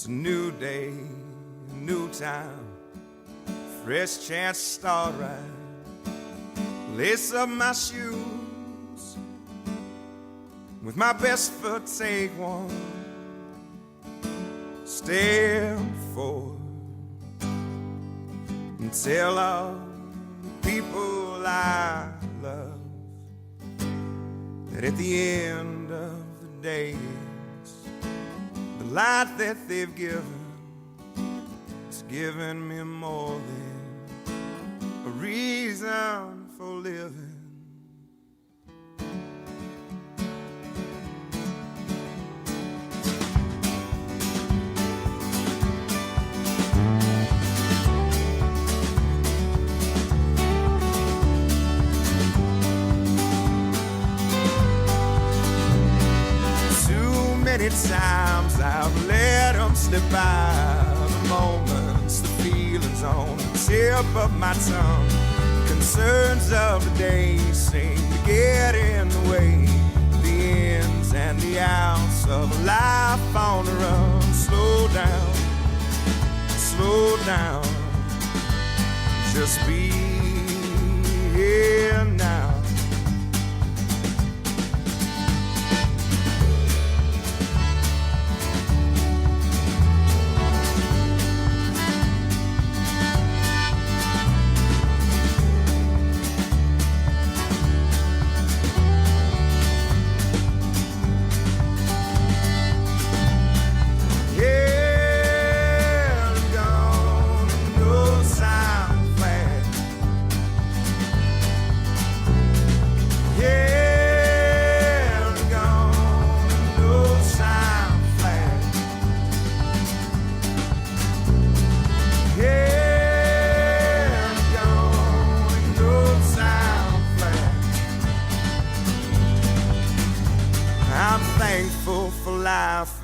a new day, a new time, fresh chance to start right. Lace up my shoes, with my best foot take one, step forward and tell all the people I love that at the end of the day, the light that they've given has given me more than a reason for living. Many times I've let them slip by, the moments, the feelings on the tip of my tongue. Concerns of the day seem to get in the way, the ins and the outs of a life on the run. Slow down, just be here now.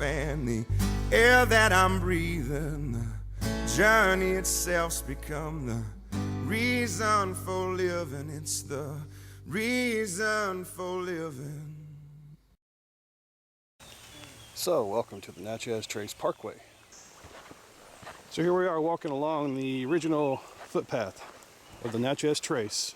And the air that I'm breathing, the journey itself's become the reason for living. It's the reason for living. So, welcome to the Natchez Trace Parkway. So here we are walking along the original footpath of the Natchez Trace.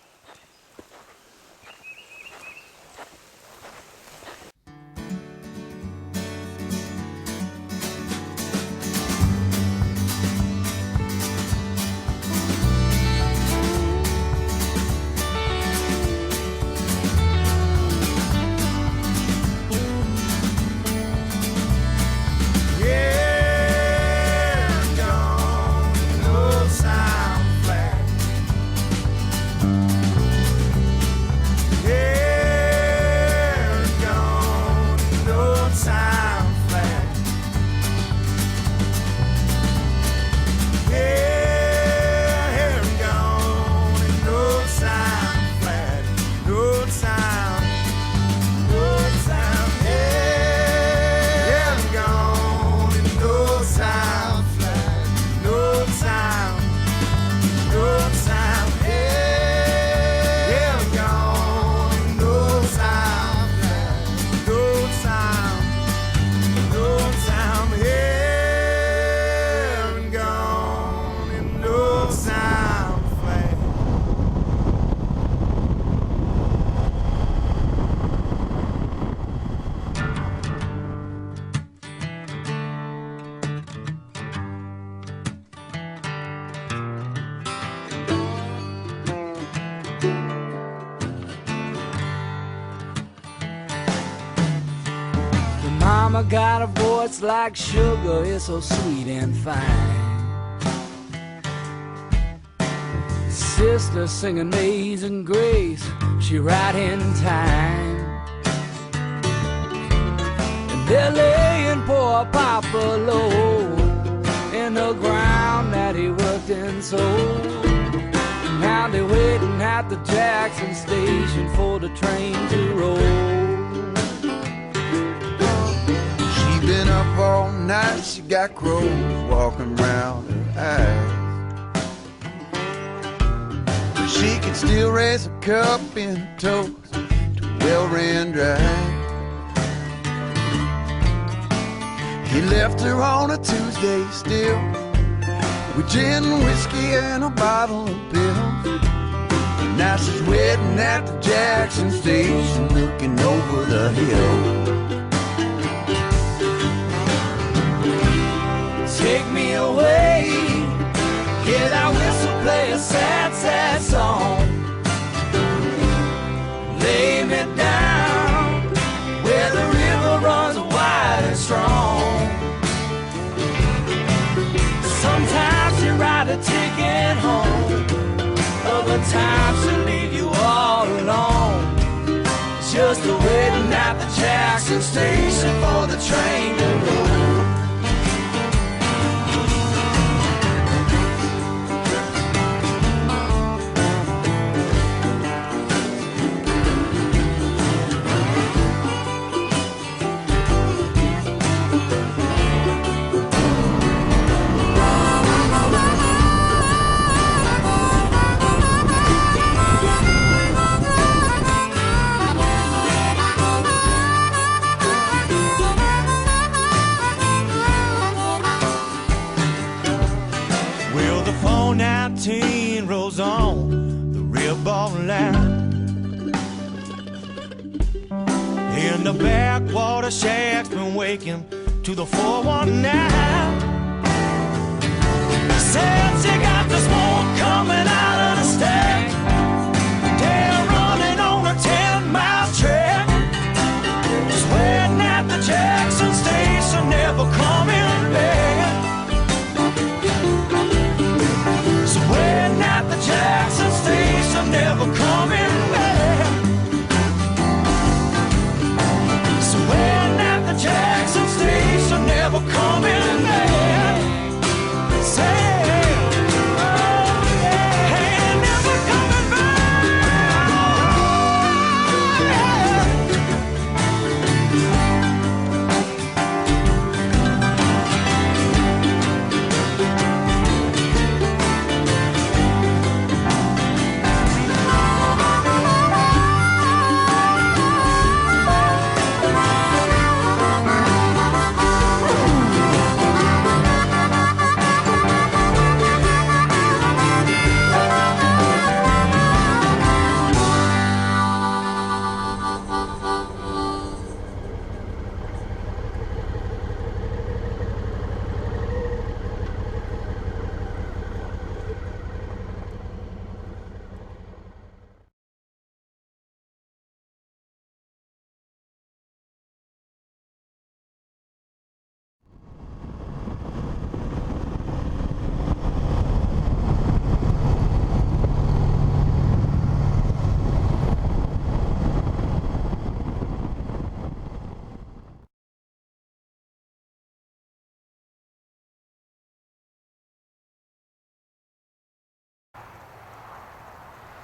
Mama got a voice like sugar, it's so sweet and fine. Sister sing Amazing Grace, she right in time. And they're laying poor Papa low in the ground that he worked and sold. Now they're waiting at the Jackson station for the train to roll. Been up all night, she got crows walking round her eyes. She can still raise a cup in a toast to a well-ran drive. He left her on a Tuesday still, with gin and whiskey and a bottle of pills. Now she's waiting at the Jackson station, looking over the hill. Take me away, hear that whistle play a sad, sad song. Lay me down where the river runs wide and strong. Sometimes you ride a ticket home, other times she'll leave you all alone. Just waiting at the Jackson station for the train to roll. Rolls on the real ball line. In the backwater shack's been waking to the 419. Said she got the smoke coming out of the stack. They're running on a 10-mile track. Just waiting at the Jackson station, never coming back. Waiting at the Jackson station, never coming back. So waiting at the Jackson station, never coming back. Say, oh yeah, hey, never coming back.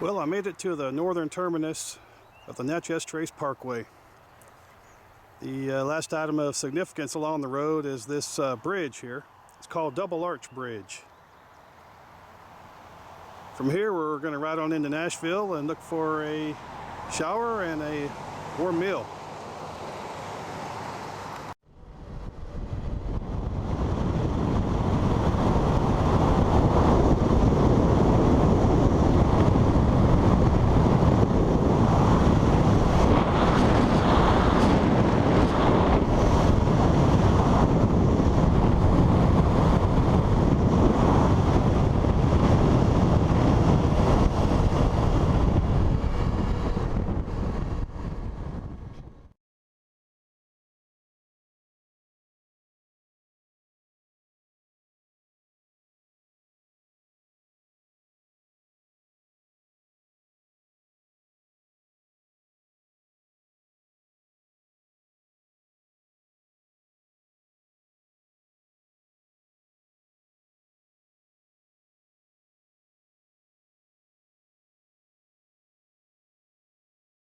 Well, I made it to the northern terminus of the Natchez Trace Parkway. The last item of significance along the road is this bridge here. It's called Double Arch Bridge. From here we're going to ride on into Nashville and look for a shower and a warm meal.